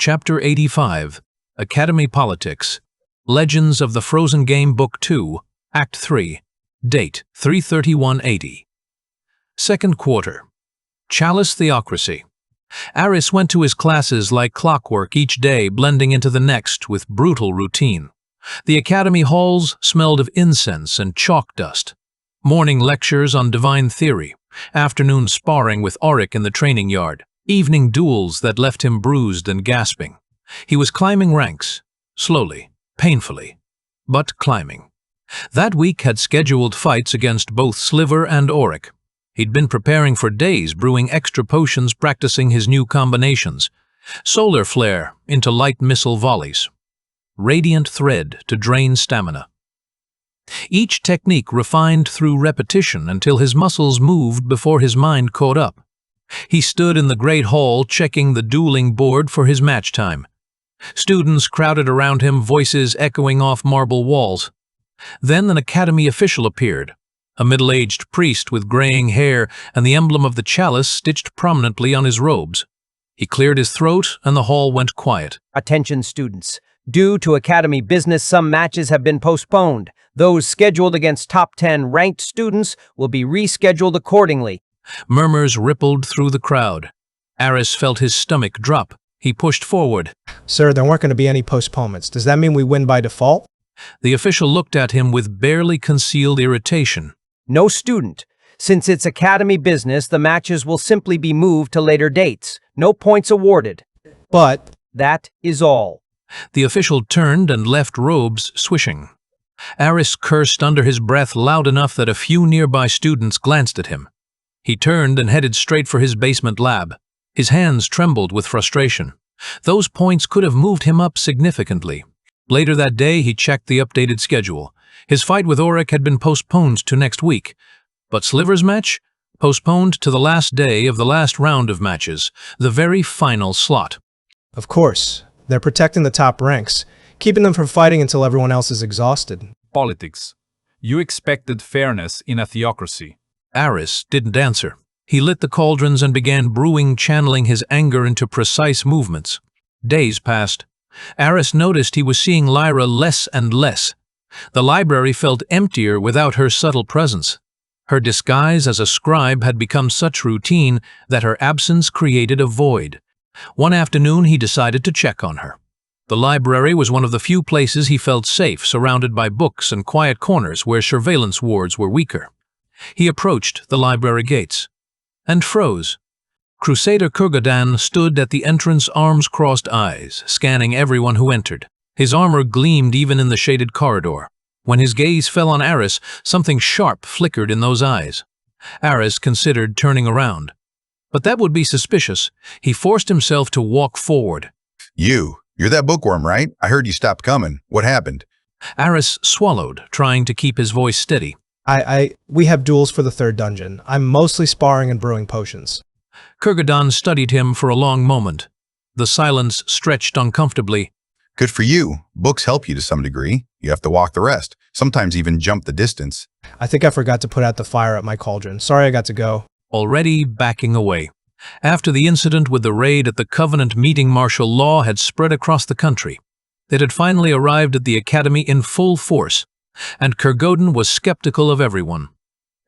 Chapter 85, Academy Politics, Legends of the Frozen Game Book 2, Act 3, Date 3/31/80. Second Quarter. Chalice Theocracy. Aris went to his classes like clockwork each day, blending into the next with brutal routine. The academy halls smelled of incense and chalk dust. Morning lectures on divine theory, afternoon sparring with Auric in the training yard, evening duels that left him bruised and gasping. He was climbing ranks, slowly, painfully, but climbing. That week had scheduled fights against both Sliver and Auric. He'd been preparing for days, brewing extra potions, practicing his new combinations. Solar flare into light missile volleys. Radiant thread to drain stamina. Each technique refined through repetition until his muscles moved before his mind caught up. He stood in the great hall checking the dueling board for his match time. Students crowded around him, voices echoing off marble walls. Then an academy official appeared, a middle-aged priest with graying hair and the emblem of the chalice stitched prominently on his robes. He cleared his throat and the hall went quiet. Attention students. Due to academy business, some matches have been postponed. Those scheduled against top 10 ranked students will be rescheduled accordingly. Murmurs rippled through the crowd. Aris felt his stomach drop. He pushed forward. Sir, there weren't going to be any postponements. Does that mean we win by default? The official looked at him with barely concealed irritation. No student. Since it's academy business, the matches will simply be moved to later dates. No points awarded. But that is all. The official turned and left, robes swishing. Aris cursed under his breath loud enough that a few nearby students glanced at him. He turned and headed straight for his basement lab. His hands trembled with frustration. Those points could have moved him up significantly. Later that day, he checked the updated schedule. His fight with Auric had been postponed to next week, but Sliver's match? Postponed to the last day of the last round of matches, the very final slot. of course, they're protecting the top ranks, keeping them from fighting until everyone else is exhausted. Politics. You expected fairness in a theocracy. Aris didn't answer. He lit the cauldrons and began brewing, channeling his anger into precise movements. Days passed. Aris noticed he was seeing Lyra less and less. The library felt emptier without her subtle presence. Her disguise as a scribe had become such routine that her absence created a void. One afternoon he decided to check on her. The library was one of the few places he felt safe, surrounded by books and quiet corners where surveillance wards were weaker. He approached the library gates and froze. Crusader Kurgadan stood at the entrance, arms crossed, eyes scanning everyone who entered. His armor gleamed even in the shaded corridor. When his gaze fell on Aris, something sharp flickered in those eyes. Aris considered turning around. But that would be suspicious. He forced himself to walk forward. You're that bookworm, right? I heard you stopped coming. What happened? Aris swallowed, trying to keep his voice steady. We have duels for the third dungeon. I'm mostly sparring and brewing potions. Kurgadan studied him for a long moment. The silence stretched uncomfortably. Good for you. Books help you to some degree. You have to walk the rest, sometimes even jump the distance. I think I forgot to put out the fire at my cauldron. Sorry I got to go. Already backing away. After the incident with the raid at the Covenant meeting, martial law had spread across the country. It had finally arrived at the academy in full force, and Kurgadan was skeptical of everyone,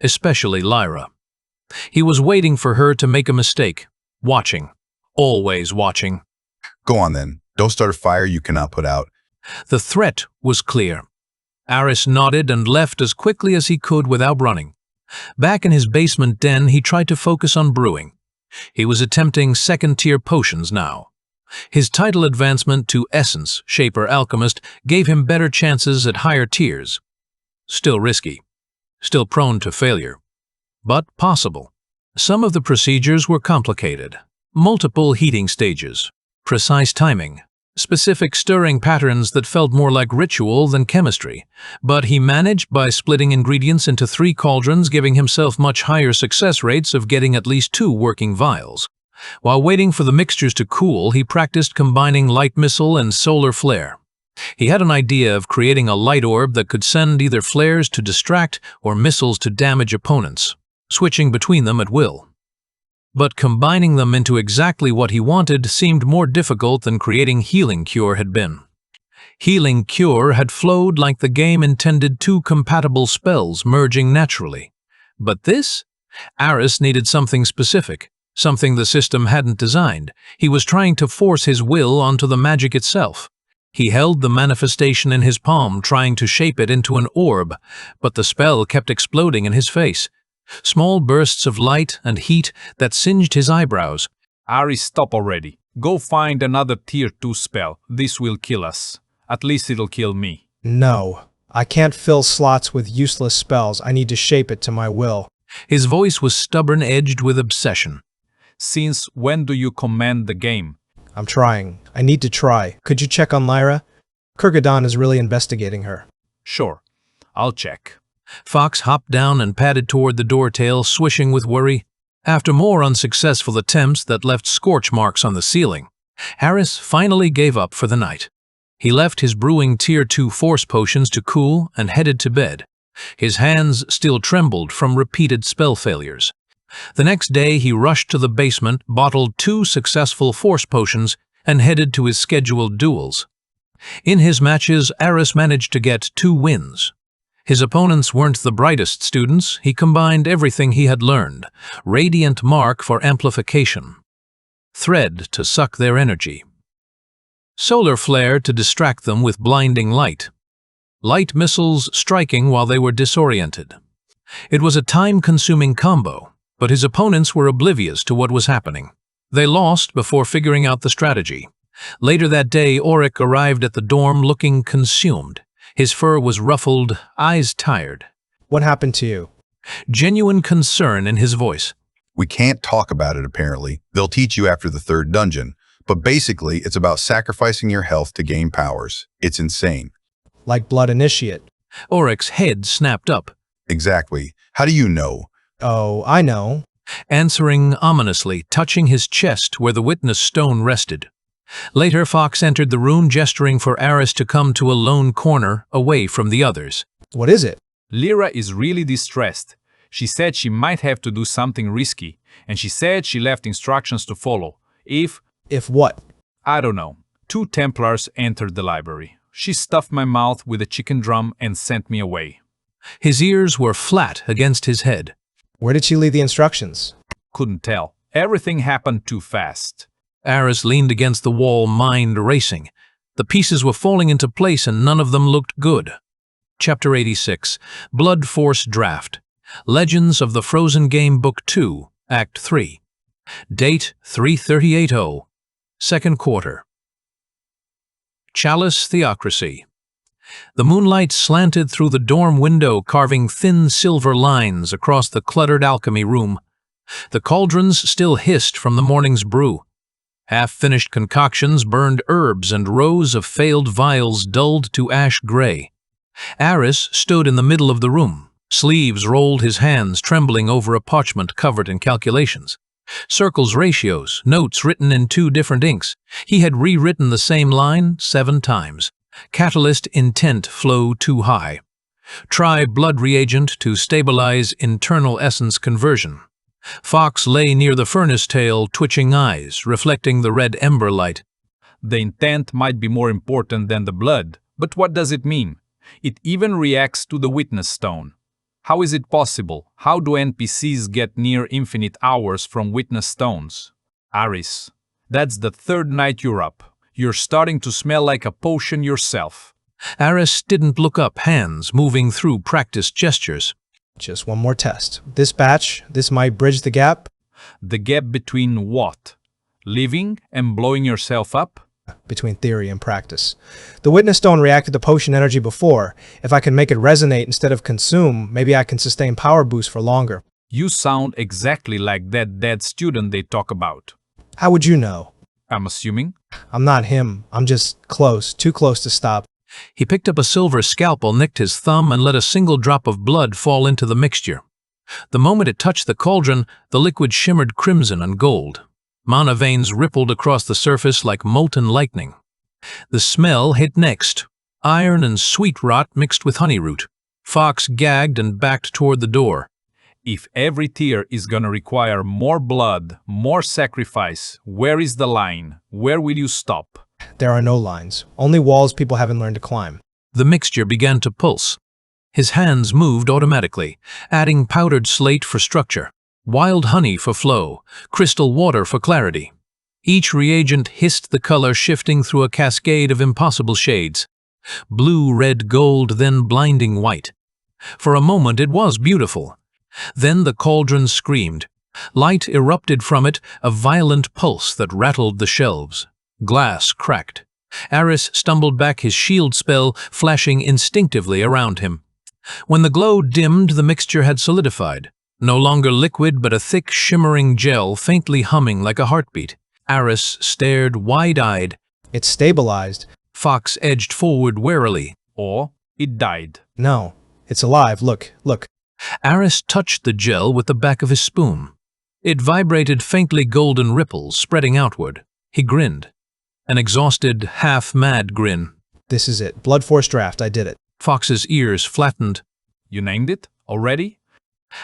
especially Lyra. He was waiting for her to make a mistake, watching, always watching. Go on then. Don't start a fire you cannot put out. The threat was clear. Aris nodded and left as quickly as he could without running. Back in his basement den, he tried to focus on brewing. He was attempting second-tier potions now. His title advancement to Essence, Shaper, Alchemist gave him better chances at higher tiers. Still risky. Still prone to failure. But possible. Some of the procedures were complicated. Multiple heating stages. Precise timing. Specific stirring patterns that felt more like ritual than chemistry. But he managed by splitting ingredients into 3 cauldrons, giving himself much higher success rates of getting at least 2 working vials. While waiting for the mixtures to cool, he practiced combining light missile and solar flare. He had an idea of creating a light orb that could send either flares to distract or missiles to damage opponents, switching between them at will. but combining them into exactly what he wanted seemed more difficult than creating Healing Cure had been. Healing Cure had flowed like the game intended two compatible spells merging naturally. But this? Aris needed something specific, something the system hadn't designed. He was trying to force his will onto the magic itself. He held the manifestation in his palm, trying to shape it into an orb, but the spell kept exploding in his face. Small bursts of light and heat that singed his eyebrows. Aris, stop already. Go find another tier 2 spell. This will kill us. At least it'll kill me. No, I can't fill slots with useless spells. I need to shape it to my will. His voice was stubborn, edged with obsession. Since when do you command the game? I'm trying. I need to try. Could you check on Lyra? Kurgadon is really investigating her. Sure, I'll check. Fox hopped down and padded toward the door tail, swishing with worry. After more unsuccessful attempts that left scorch marks on the ceiling, Aris finally gave up for the night. He left his brewing Tier 2 force potions to cool and headed to bed. His hands still trembled from repeated spell failures. The next day he rushed to the basement, bottled 2 successful force potions, and headed to his scheduled duels. In his matches, Aris managed to get 2 wins. His opponents weren't the brightest students. He combined everything he had learned: Radiant Mark for amplification, Thread to suck their energy, Solar Flare to distract them with blinding light, light missiles striking while they were disoriented. It was a time-consuming combo, but his opponents were oblivious to what was happening. They lost before figuring out the strategy. Later that day, Auric arrived at the dorm looking consumed. His fur was ruffled, eyes tired. What happened to you? Genuine concern in his voice. We can't talk about it, apparently. They'll teach you after the 3rd dungeon. But basically, it's about sacrificing your health to gain powers. It's insane. Like Blood Initiate. Auric's head snapped up. Exactly. How do you know? Oh, I know. Answering ominously, touching his chest where the witness stone rested. Later, Fox entered the room, gesturing for Aris to come to a lone corner, away from the others. What is it? Lyra is really distressed. She said she might have to do something risky, and she said she left instructions to follow. If what? I don't know. 2 Templars entered the library. She stuffed my mouth with a chicken drum and sent me away. His ears were flat against his head. Where did she leave the instructions? Couldn't tell. Everything happened too fast. Aris leaned against the wall, mind racing. The pieces were falling into place and none of them looked good. Chapter 86, Blood Force Draft. Legends of the Frozen Game Book 2, Act 3. Date 3/38/0. Second quarter. Chalice Theocracy. The moonlight slanted through the dorm window, carving thin silver lines across the cluttered alchemy room. The cauldrons still hissed from the morning's brew. Half-finished concoctions burned herbs and rows of failed vials dulled to ash gray. Aris stood in the middle of the room. Sleeves rolled his hands, trembling over a parchment covered in calculations. Circles, ratios, notes written in 2 different inks. He had rewritten the same line 7 times. Catalyst intent flow too high. Try blood reagent to stabilize internal essence conversion. Fox lay near the furnace tail, twitching eyes, reflecting the red ember light. The intent might be more important than the blood, but what does it mean? It even reacts to the witness stone. How is it possible? How do NPCs get near infinite hours from witness stones? Aris, that's the 3rd night you're up. You're starting to smell like a potion yourself. Aris didn't look up, hands moving through practiced gestures. Just one more test. This batch, this might bridge the gap. The gap between what? Living and blowing yourself up? Between theory and practice. The witness stone reacted to potion energy before. If I can make it resonate instead of consume, maybe I can sustain power boost for longer. You sound exactly like that dead student they talk about. How would you know? I'm assuming. I'm not him. I'm just close, too close to stop. He picked up a silver scalpel, nicked his thumb, and let a single drop of blood fall into the mixture. The moment it touched the cauldron, the liquid shimmered crimson and gold. Mana veins rippled across the surface like molten lightning. The smell hit next. Iron and sweet rot mixed with honey root. Fox gagged and backed toward the door. If every tier is gonna require more blood, more sacrifice, where is the line? Where will you stop? There are no lines, only walls people haven't learned to climb. The mixture began to pulse. His hands moved automatically, adding powdered slate for structure, wild honey for flow, crystal water for clarity. Each reagent hissed the color shifting through a cascade of impossible shades. Blue, red, gold, then blinding white. For a moment it was beautiful. Then the cauldron screamed. Light erupted from it, a violent pulse that rattled the shelves. Glass cracked. Aris stumbled back, his shield spell flashing instinctively around him. When the glow dimmed, the mixture had solidified. No longer liquid, but a thick, shimmering gel faintly humming like a heartbeat. Aris stared wide-eyed. It's stabilized. Fox edged forward warily. Or it died. No, it's alive. Look. Aris touched the gel with the back of his spoon. It vibrated faintly, golden ripples spreading outward. He grinned. An exhausted, half-mad grin. This is it. Blood Force draft. I did it. Fox's ears flattened. You named it already?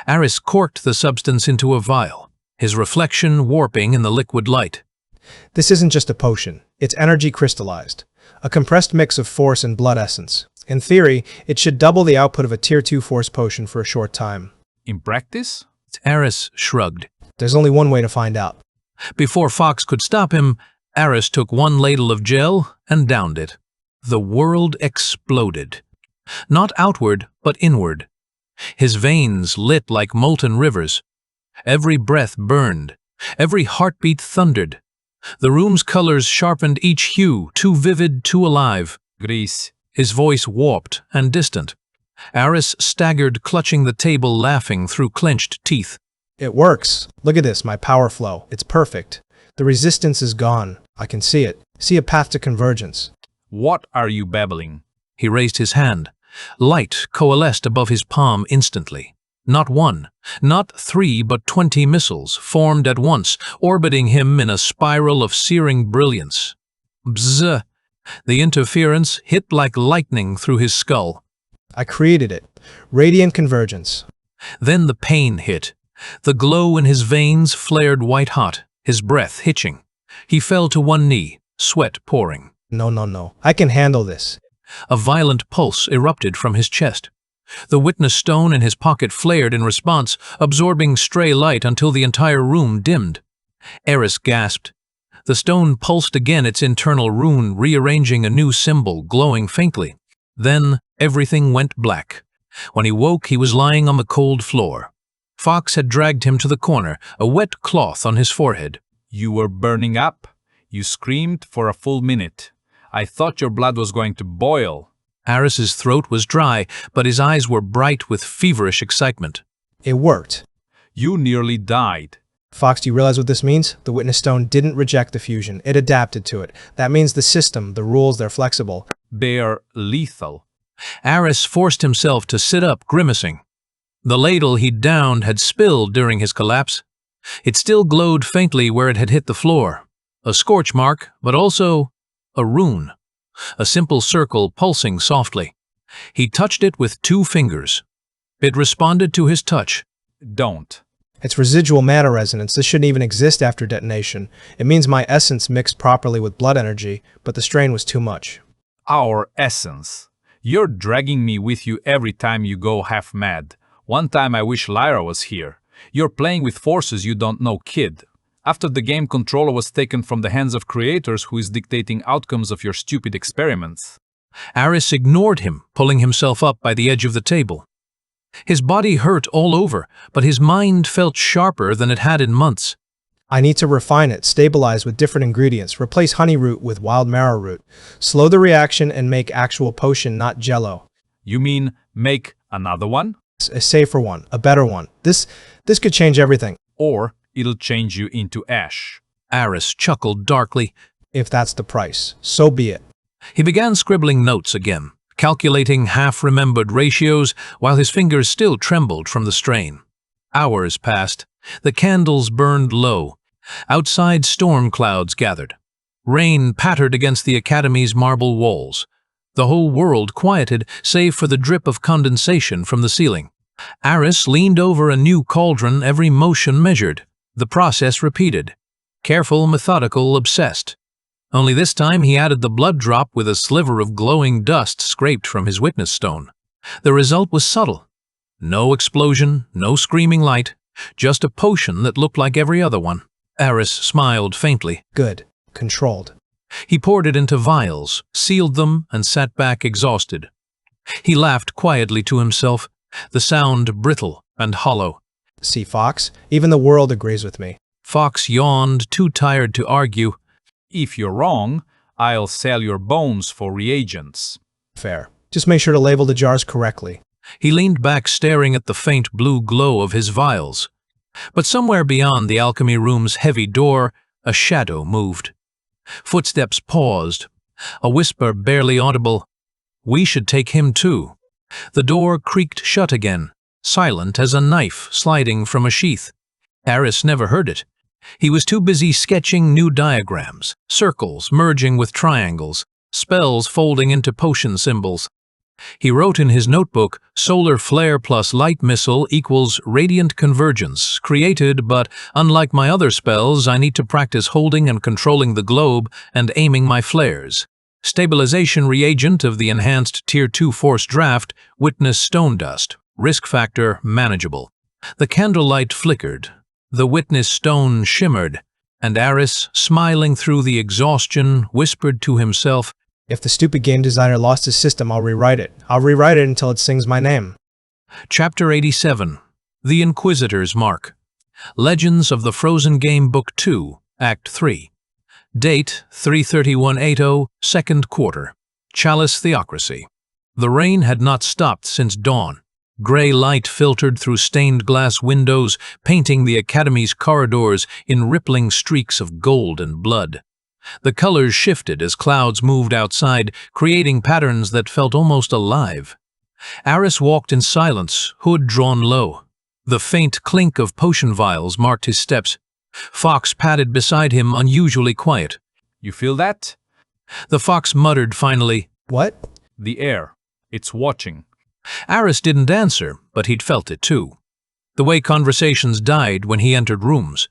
Aris corked the substance into a vial, his reflection warping in the liquid light. This isn't just a potion. It's energy crystallized. A compressed mix of force and blood essence. In theory, it should double the output of a Tier 2 force potion for a short time. In practice? Aris shrugged. There's only one way to find out. Before Fox could stop him, Aris took one ladle of gel and downed it. The world exploded. Not outward, but inward. His veins lit like molten rivers. Every breath burned. Every heartbeat thundered. The room's colors sharpened each hue, too vivid, too alive. Gris. His voice warped and distant. Aris staggered, clutching the table, laughing through clenched teeth. It works. Look at this, my power flow. It's perfect. The resistance is gone. I can see it. See a path to convergence. What are you babbling? He raised his hand. Light coalesced above his palm instantly. Not one, not 3, but 20 missiles formed at once, orbiting him in a spiral of searing brilliance. Bzzz! The interference hit like lightning through his skull. I created it. Radiant convergence. Then the pain hit. The glow in his veins flared white-hot, his breath hitching. He fell to one knee, sweat pouring. No. I can handle this. A violent pulse erupted from his chest. The witness stone in his pocket flared in response, absorbing stray light until the entire room dimmed. Aris gasped. The stone pulsed again, its internal rune rearranging a new symbol, glowing faintly. Then everything went black. When he woke, he was lying on the cold floor. Fox had dragged him to the corner, a wet cloth on his forehead. You were burning up. You screamed for a full minute. I thought your blood was going to boil. Aris's throat was dry, but his eyes were bright with feverish excitement. It worked. You nearly died. Fox, do you realize what this means? The witness stone didn't reject the fusion. It adapted to it. That means the system, the rules, they're flexible. They're lethal. Aris forced himself to sit up, grimacing. The ladle he'd downed had spilled during his collapse. It still glowed faintly where it had hit the floor. A scorch mark, but also a rune. A simple circle pulsing softly. He touched it with 2 fingers. It responded to his touch. Don't. It's residual mana resonance. This shouldn't even exist after detonation. It means my essence mixed properly with blood energy, but the strain was too much. Our essence. You're dragging me with you every time you go half mad. One time I wish Lyra was here. You're playing with forces you don't know, kid. After the game controller was taken from the hands of creators who is dictating outcomes of your stupid experiments. Aris ignored him, pulling himself up by the edge of the table. His body hurt all over, but his mind felt sharper than it had in months. I need to refine it, stabilize with different ingredients, replace honey root with wild marrow root, slow the reaction and make actual potion, not jello. You mean make another one? A safer one, a better one. This could change everything. Or it'll change you into ash. Aris chuckled darkly. If that's the price, so be it. He began scribbling notes again, calculating half-remembered ratios while his fingers still trembled from the strain. Hours passed. The candles burned low. Outside, storm clouds gathered. Rain pattered against the academy's marble walls. The whole world quieted, save for the drip of condensation from the ceiling. Aris leaned over a new cauldron, every motion measured, the process repeated. Careful, methodical, obsessed. Only this time he added the blood drop with a sliver of glowing dust scraped from his witness stone. The result was subtle. No explosion, no screaming light, just a potion that looked like every other one. Aris smiled faintly. Good. Controlled. He poured it into vials, sealed them, and sat back exhausted. He laughed quietly to himself, the sound brittle and hollow. See, Fox, even the world agrees with me. Fox yawned, too tired to argue. If you're wrong, I'll sell your bones for reagents. Fair. Just make sure to label the jars correctly. He leaned back, staring at the faint blue glow of his vials. But somewhere beyond the alchemy room's heavy door, a shadow moved. Footsteps paused. A whisper barely audible. We should take him too. The door creaked shut again, silent as a knife sliding from a sheath. Aris never heard it. He was too busy sketching new diagrams, circles merging with triangles, spells folding into potion symbols. He wrote in his notebook, solar flare plus light missile equals radiant convergence, created, but unlike my other spells, I need to practice holding and controlling the globe and aiming my flares. Stabilization reagent of the enhanced Tier 2 force draft, witness stone dust, risk factor manageable. The candlelight flickered, the witness stone shimmered, and Aris, smiling through the exhaustion, whispered to himself, If the stupid game designer lost his system, I'll rewrite it. I'll rewrite it until it sings my name. Chapter 87. The Inquisitor's Mark. Legends of the Frozen Game Book 2, Act 3. Date 3/31/80, second quarter. Chalice Theocracy. The rain had not stopped since dawn. Gray light filtered through stained glass windows, painting the Academy's corridors in rippling streaks of gold and blood. The colors shifted as clouds moved outside, creating patterns that felt almost alive. Aris walked in silence, hood drawn low. The faint clink of potion vials marked his steps. Fox padded beside him, unusually quiet. You feel that? The fox muttered finally. What? The air. It's watching. Aris didn't answer, but he'd felt it too. The way conversations died when he entered rooms.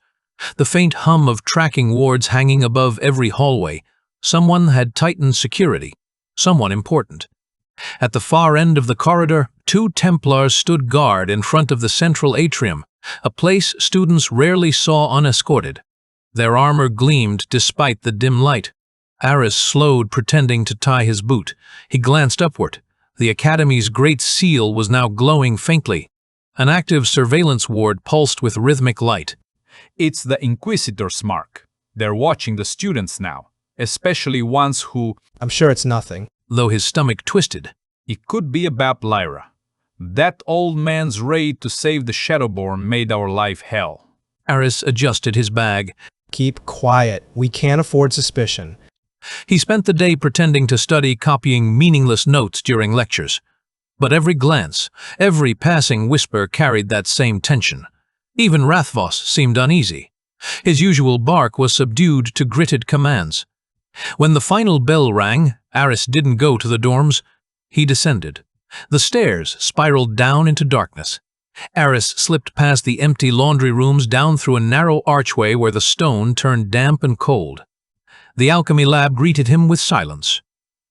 The faint hum of tracking wards hanging above every hallway. Someone had tightened security. Someone important. At the far end of the corridor, 2 Templars stood guard in front of the central atrium, a place students rarely saw unescorted. Their armor gleamed despite the dim light. Aris slowed, pretending to tie his boot. He glanced upward. The Academy's great seal was now glowing faintly. An active surveillance ward pulsed with rhythmic light. It's the Inquisitor's mark. They're watching the students now, especially ones who... I'm sure it's nothing. Though his stomach twisted. It could be about Lyra. That old man's raid to save the Shadowborn made our life hell. Aris adjusted his bag. Keep quiet. We can't afford suspicion. He spent the day pretending to study, copying meaningless notes during lectures. But every glance, every passing whisper carried that same tension. Even Rathvos seemed uneasy. His usual bark was subdued to gritted commands. When the final bell rang, Aris didn't go to the dorms. He descended. The stairs spiraled down into darkness. Aris slipped past the empty laundry rooms, down through a narrow archway where the stone turned damp and cold. The alchemy lab greeted him with silence.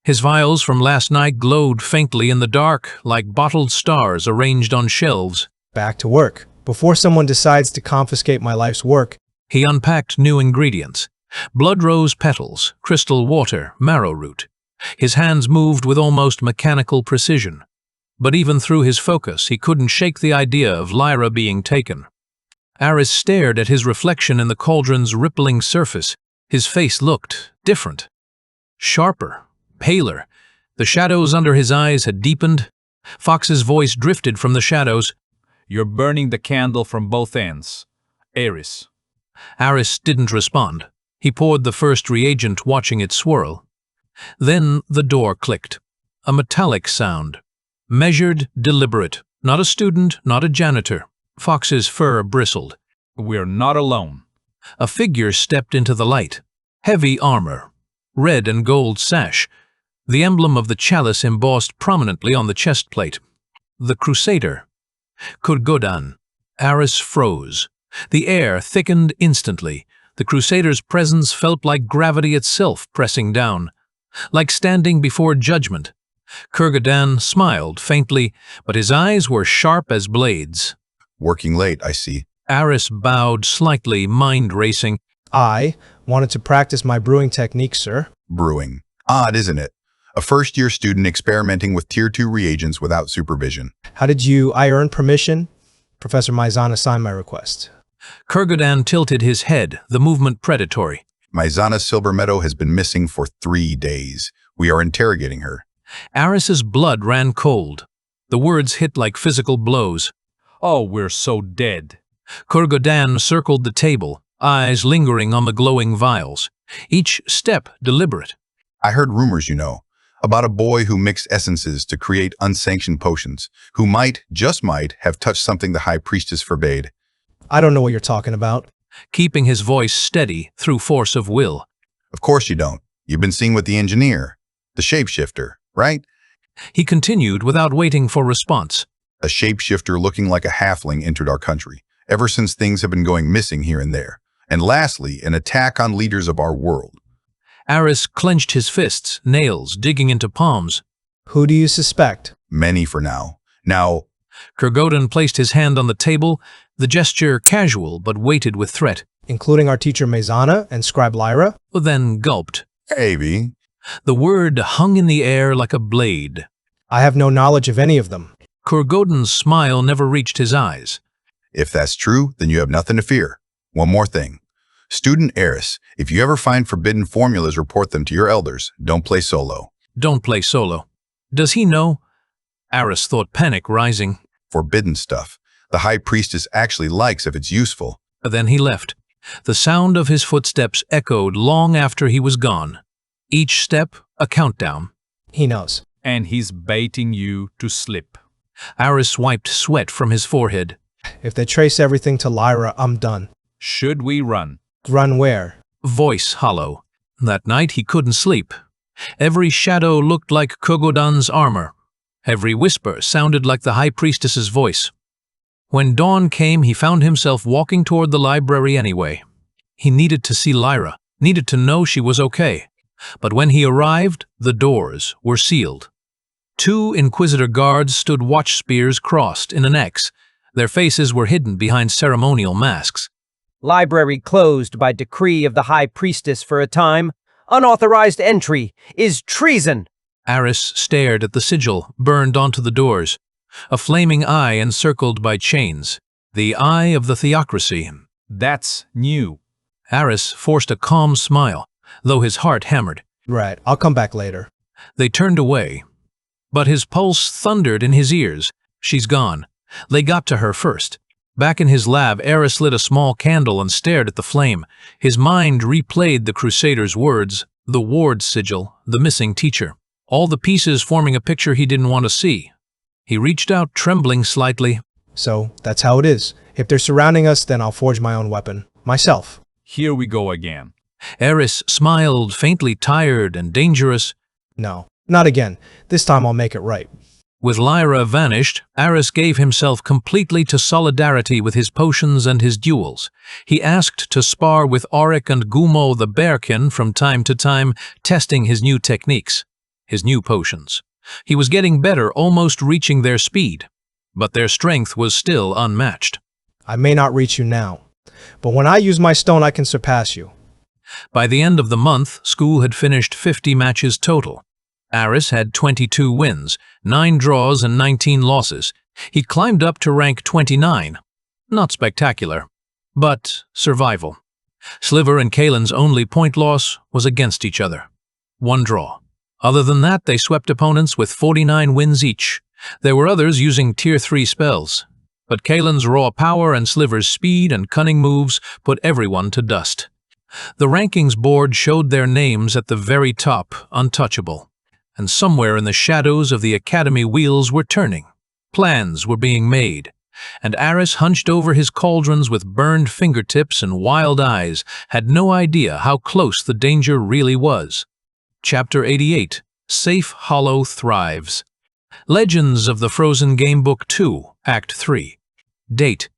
His vials from last night glowed faintly in the dark, like bottled stars arranged on shelves. Back to work. Before someone decides to confiscate my life's work. He unpacked new ingredients. Blood rose petals, crystal water, marrow root. His hands moved with almost mechanical precision. But even through his focus, he couldn't shake the idea of Lyra being taken. Aris stared at his reflection in the cauldron's rippling surface. His face looked different. Sharper, paler. The shadows under his eyes had deepened. Fox's voice drifted from the shadows. You're burning the candle from both ends. Aris. Aris didn't respond. He poured the first reagent, watching it swirl. Then the door clicked. A metallic sound. Measured, deliberate. Not a student, not a janitor. Fox's fur bristled. We're not alone. A figure stepped into the light. Heavy armor. Red and gold sash. The emblem of the chalice embossed prominently on the chest plate. The Crusader. Kurgodan. Aris froze. The air thickened instantly. The Crusaders' presence felt like gravity itself pressing down, like standing before judgment. Kurgodan smiled faintly, but his eyes were sharp as blades. Working late, I see. Aris bowed slightly, mind racing. I wanted to practice my brewing technique, sir. Brewing. Odd, isn't it? A first-year student experimenting with Tier 2 reagents without supervision. How did I earn permission? Professor Maizana signed my request. Kurgodan tilted his head, the movement predatory. Maizana Silver Meadow has been missing for 3 days. We are interrogating her. Aris's blood ran cold. The words hit like physical blows. Oh, we're so dead. Kurgodan circled the table, eyes lingering on the glowing vials. Each step deliberate. I heard rumors, about a boy who mixed essences to create unsanctioned potions, who might, just might, have touched something the High Priestess forbade. I don't know what you're talking about. Keeping his voice steady through force of will. Of course you don't. You've been seen with the engineer, the shapeshifter, right? He continued without waiting for response. A shapeshifter looking like a halfling entered our country, ever since things have been going missing here and there. And lastly, an attack on leaders of our world. Aris clenched his fists, nails digging into palms. Who do you suspect? Many for now. Now, Kurgodan placed his hand on the table, the gesture casual but weighted with threat. Including our teacher Maizana and scribe Lyra? Then gulped. maybe. The word hung in the air like a blade. I have no knowledge of any of them. Kurgodan's smile never reached his eyes. If that's true, then you have nothing to fear. One more thing. Student Aris, if you ever find forbidden formulas, report them to your elders. Don't play solo. Don't play solo. Does he know? Aris thought, panic rising. Forbidden stuff. The High Priestess actually likes if it's useful. Then he left. The sound of his footsteps echoed long after he was gone. Each step, a countdown. He knows. And he's baiting you to slip. Aris wiped sweat from his forehead. If they trace everything to Lyra, I'm done. Should we run? Run where? Voice hollow. That night he couldn't sleep. Every shadow looked like Kurgodan's armor. Every whisper sounded like the High Priestess's voice. When dawn came, he found himself walking toward the library anyway. He needed to see Lyra, needed to know she was okay. But when he arrived, the doors were sealed. 2 Inquisitor guards stood watch spears crossed in an X. Their faces were hidden behind ceremonial masks. Library closed by decree of the High Priestess for a time. Unauthorized entry is treason. Aris stared at the sigil burned onto the doors, a flaming eye encircled by chains. The eye of the theocracy. That's new. Aris forced a calm smile, though his heart hammered. Right, I'll come back later. They turned away. But his pulse thundered in his ears. She's gone. They got to her first. Back in his lab, Aris lit a small candle and stared at the flame. His mind replayed the Crusader's words, the ward sigil, the missing teacher. All the pieces forming a picture he didn't want to see. He reached out, trembling slightly. So, that's how it is. If they're surrounding us, then I'll forge my own weapon. Myself. Here we go again. Aris smiled, faintly tired and dangerous. No, not again. This time I'll make it right. With Lyra vanished, Aris gave himself completely to solidarity with his potions and his duels. He asked to spar with Auric and Gumo the Bearkin from time to time, testing his new techniques, his new potions. He was getting better, almost reaching their speed, but their strength was still unmatched. I may not reach you now, but when I use my stone, I can surpass you. By the end of the month, school had finished 50 matches total. Aris had 22 wins, 9 draws and 19 losses. He climbed up to rank 29. Not spectacular, but survival. Sliver and Kalen's only point loss was against each other. 1 draw. Other than that, they swept opponents with 49 wins each. There were others using Tier 3 spells, but Kalen's raw power and Sliver's speed and cunning moves put everyone to dust. The rankings board showed their names at the very top, untouchable. And somewhere in the shadows of the academy wheels were turning. Plans were being made, and Aris, hunched over his cauldrons with burned fingertips and wild eyes, had no idea how close the danger really was. Chapter 88. Safe Hollow Thrives. Legends of the Frozen Game Book 2, Act 3. Date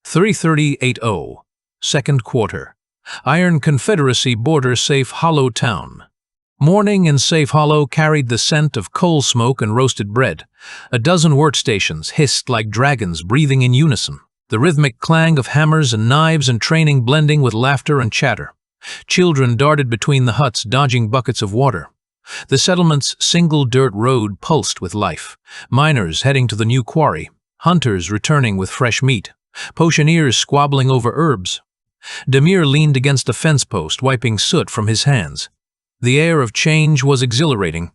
3/30/80. Second quarter. Iron Confederacy border Safe Hollow town. Morning in Safe Hollow carried the scent of coal smoke and roasted bread. A dozen workstations hissed like dragons breathing in unison, the rhythmic clang of hammers and knives and training blending with laughter and chatter. Children darted between the huts, dodging buckets of water. The settlement's single dirt road pulsed with life. Miners heading to the new quarry, hunters returning with fresh meat, potioneers squabbling over herbs. Demir leaned against a fence post, wiping soot from his hands. The air of change was exhilarating.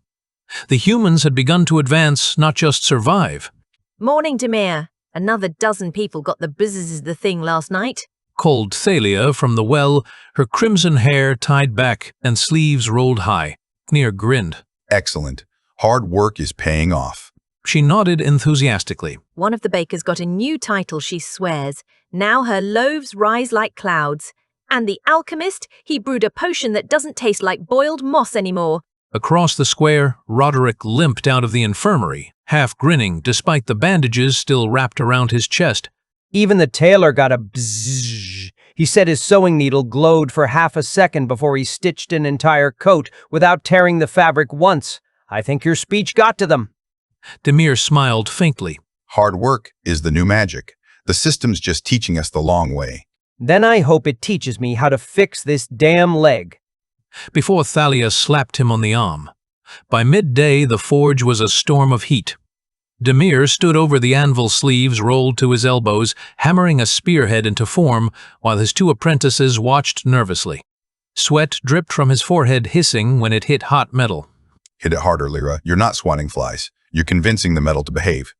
The humans had begun to advance, not just survive. Morning, Demir. Another dozen people got the business the thing last night. Called Thalia from the well, her crimson hair tied back and sleeves rolled high. Near grinned. Excellent. Hard work is paying off. She nodded enthusiastically. One of the bakers got a new title, she swears. Now her loaves rise like clouds. And the alchemist, he brewed a potion that doesn't taste like boiled moss anymore. Across the square, Roderick limped out of the infirmary, half grinning despite the bandages still wrapped around his chest. Even the tailor got a bzzz. He said his sewing needle glowed for half a second before he stitched an entire coat without tearing the fabric once. I think your speech got to them. Demir smiled faintly. Hard work is the new magic. The system's just teaching us the long way. Then I hope it teaches me how to fix this damn leg. Before Thalia slapped him on the arm. By midday, the forge was a storm of heat. Demir stood over the anvil, sleeves rolled to his elbows, hammering a spearhead into form, while his two apprentices watched nervously. Sweat dripped from his forehead, hissing when it hit hot metal. Hit it harder, Lyra. You're not swatting flies. You're convincing the metal to behave.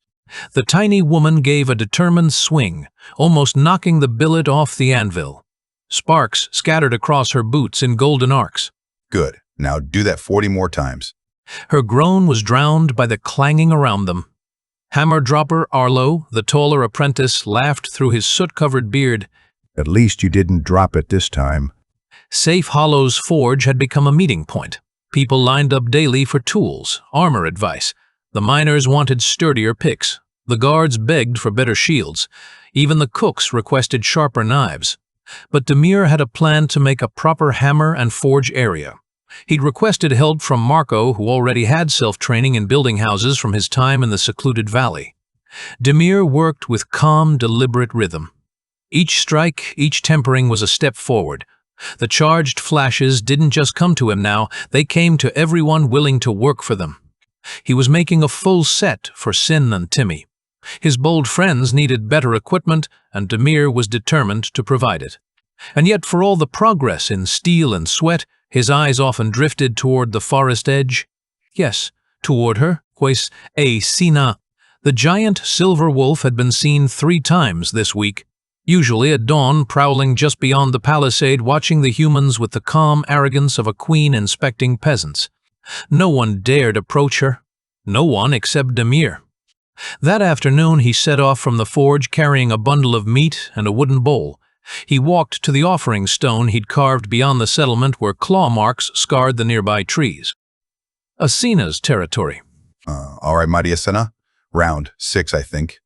The tiny woman gave a determined swing, almost knocking the billet off the anvil. Sparks scattered across her boots in golden arcs. Good. Now do that 40 more times. Her groan was drowned by the clanging around them. Hammer dropper Arlo, the taller apprentice, laughed through his soot-covered beard. At least you didn't drop it this time. Safe Hollow's forge had become a meeting point. People lined up daily for tools, armor advice. The miners wanted sturdier picks. The guards begged for better shields. Even the cooks requested sharper knives. But Demir had a plan to make a proper hammer and forge area. He'd requested help from Marco, who already had self-training in building houses from his time in the secluded valley. Demir worked with calm, deliberate rhythm. Each strike, each tempering was a step forward. The charged flashes didn't just come to him now, they came to everyone willing to work for them. He was making a full set for Sin and Timmy. His bold friends needed better equipment, and Demir was determined to provide it. And yet, for all the progress in steel and sweat, his eyes often drifted toward the forest edge. Yes, toward her, pues a Sina. The giant silver wolf had been seen 3 times this week, usually at dawn, prowling just beyond the palisade, watching the humans with the calm arrogance of a queen inspecting peasants. No one dared approach her. No one except Demir. That afternoon he set off from the forge carrying a bundle of meat and a wooden bowl. He walked to the offering stone he'd carved beyond the settlement where claw marks scarred the nearby trees. Asina's territory. All right, mighty Asina. Round 6, I think.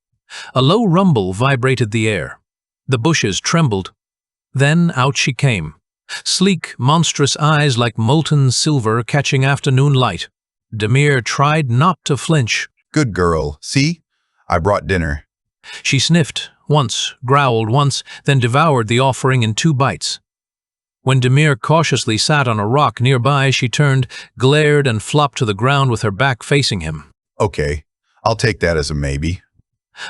A low rumble vibrated the air. The bushes trembled. Then out she came. Sleek, monstrous eyes like molten silver catching afternoon light. Demir tried not to flinch. Good girl. See? I brought dinner. She sniffed once, growled once, then devoured the offering in 2 bites. When Demir cautiously sat on a rock nearby, she turned, glared, and flopped to the ground with her back facing him. Okay, I'll take that as a maybe.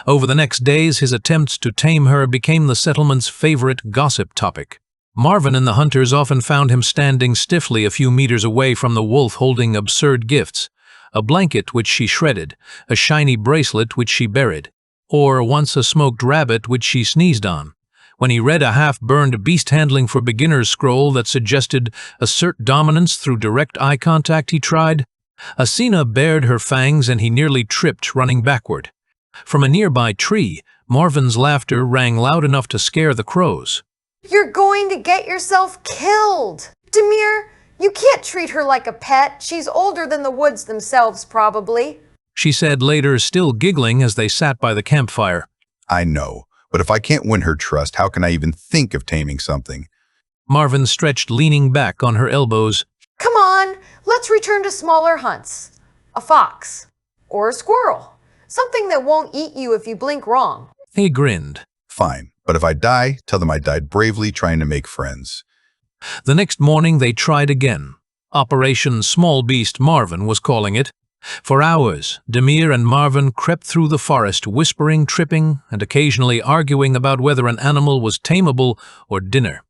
Over the next days, his attempts to tame her became the settlement's favorite gossip topic. Marvin and the hunters often found him standing stiffly a few meters away from the wolf holding absurd gifts. A blanket which she shredded, a shiny bracelet which she buried, or once a smoked rabbit which she sneezed on. When he read a half-burned beast handling for beginners scroll that suggested assert dominance through direct eye contact, he tried. Asina bared her fangs and he nearly tripped, running backward. From a nearby tree, Marvin's laughter rang loud enough to scare the crows. You're going to get yourself killed. Demir, you can't treat her like a pet. She's older than the woods themselves, probably. She said later, still giggling as they sat by the campfire. I know, but if I can't win her trust, how can I even think of taming something? Marvin stretched, leaning back on her elbows. Come on, let's return to smaller hunts. A fox. Or a squirrel. Something that won't eat you if you blink wrong. He grinned. Fine, but if I die, tell them I died bravely trying to make friends. The next morning they tried again. Operation Small Beast Marvin was calling it. For hours, Demir and Marvin crept through the forest, whispering, tripping, and occasionally arguing about whether an animal was tameable or dinner.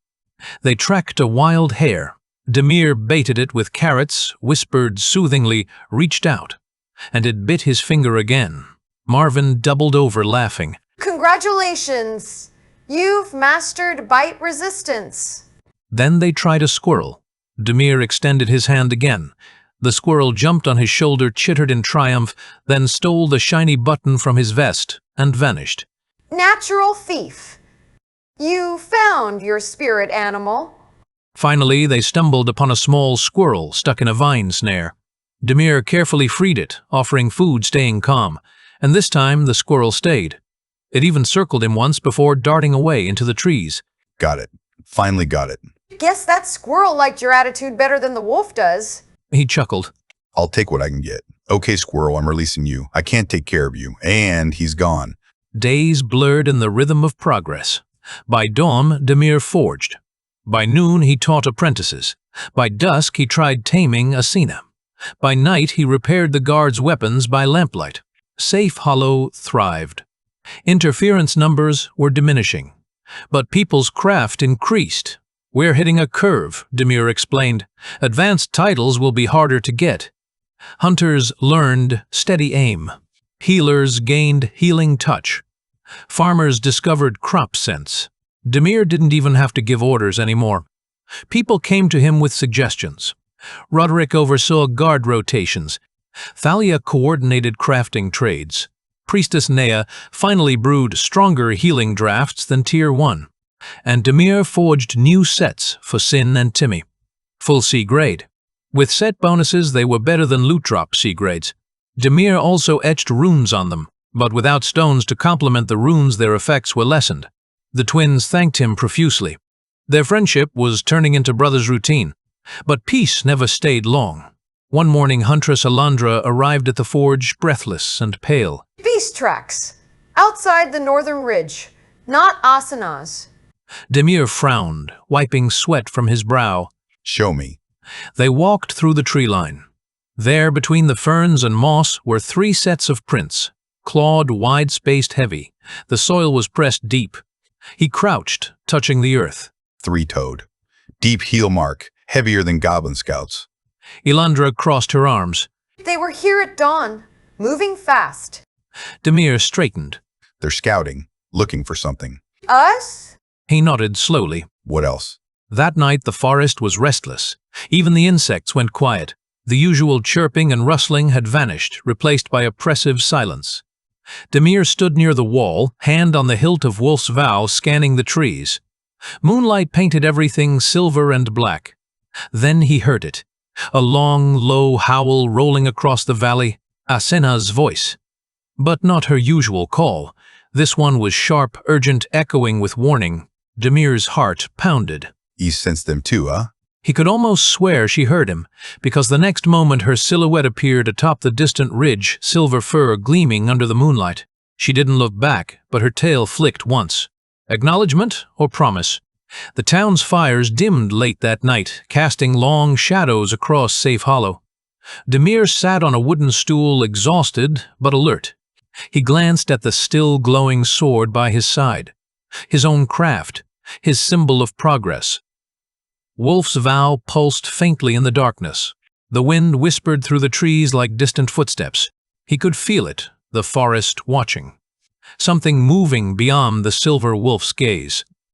They tracked a wild hare. Demir baited it with carrots, whispered soothingly, reached out, and it bit his finger again. Marvin doubled over, laughing. Congratulations! You've mastered bite resistance. Then they tried a squirrel. Demir extended his hand again. The squirrel jumped on his shoulder, chittered in triumph, then stole the shiny button from his vest and vanished. Natural thief. You found your spirit animal. Finally, they stumbled upon a small squirrel stuck in a vine snare. Demir carefully freed it, offering food, staying calm, and this time the squirrel stayed. It even circled him once before darting away into the trees. Got it. Finally got it. Guess that squirrel liked your attitude better than the wolf does. He chuckled. I'll take what I can get. Okay, squirrel, I'm releasing you. I can't take care of you. And he's gone. Days blurred in the rhythm of progress. By dawn, Demir forged. By noon, he taught apprentices. By dusk, he tried taming Asina. By night, he repaired the guards' weapons by lamplight. Safe Hollow thrived. Interference numbers were diminishing. But people's craft increased. We're hitting a curve, Demir explained. Advanced titles will be harder to get. Hunters learned steady aim. Healers gained healing touch. Farmers discovered crop sense. Demir didn't even have to give orders anymore. People came to him with suggestions. Roderick oversaw guard rotations. Thalia coordinated crafting trades. Priestess Nea finally brewed stronger healing drafts than Tier 1. And Demir forged new sets for Sin and Timmy. Full C grade. With set bonuses, they were better than loot drop C grades. Demir also etched runes on them, but without stones to complement the runes, their effects were lessened. The twins thanked him profusely. Their friendship was turning into brothers' routine. But peace never stayed long. One morning, Huntress Alandra arrived at the forge, breathless and pale. Beast tracks. Outside the northern ridge. Not asanas. Demir frowned, wiping sweat from his brow. Show me. They walked through the tree line. There, between the ferns and moss, were 3 sets of prints, clawed, wide-spaced, heavy. The soil was pressed deep. He crouched, touching the earth. 3-toed. Deep heel mark, heavier than Goblin Scouts. Elandra crossed her arms. They were here at dawn, moving fast. Demir straightened. They're scouting, looking for something. Us? He nodded slowly. What else? That night the forest was restless. Even the insects went quiet. The usual chirping and rustling had vanished, replaced by oppressive silence. Demir stood near the wall, hand on the hilt of Wolf's Vow, scanning the trees. Moonlight painted everything silver and black. Then he heard it. A long, low howl rolling across the valley. Asena's voice. But not her usual call. This one was sharp, urgent, echoing with warning. Demir's heart pounded. You sensed them too, huh? He could almost swear she heard him, because the next moment her silhouette appeared atop the distant ridge, silver fur gleaming under the moonlight. She didn't look back, but her tail flicked once. Acknowledgement or promise? The town's fires dimmed late that night, casting long shadows across Safe Hollow. Demir sat on a wooden stool, exhausted but alert. He glanced at the still glowing sword by his side. His own craft, his symbol of progress. Wolf's Vow pulsed faintly in the darkness. The wind whispered through the trees like distant footsteps. He could feel it, the forest watching. Something moving beyond the silver wolf's gaze.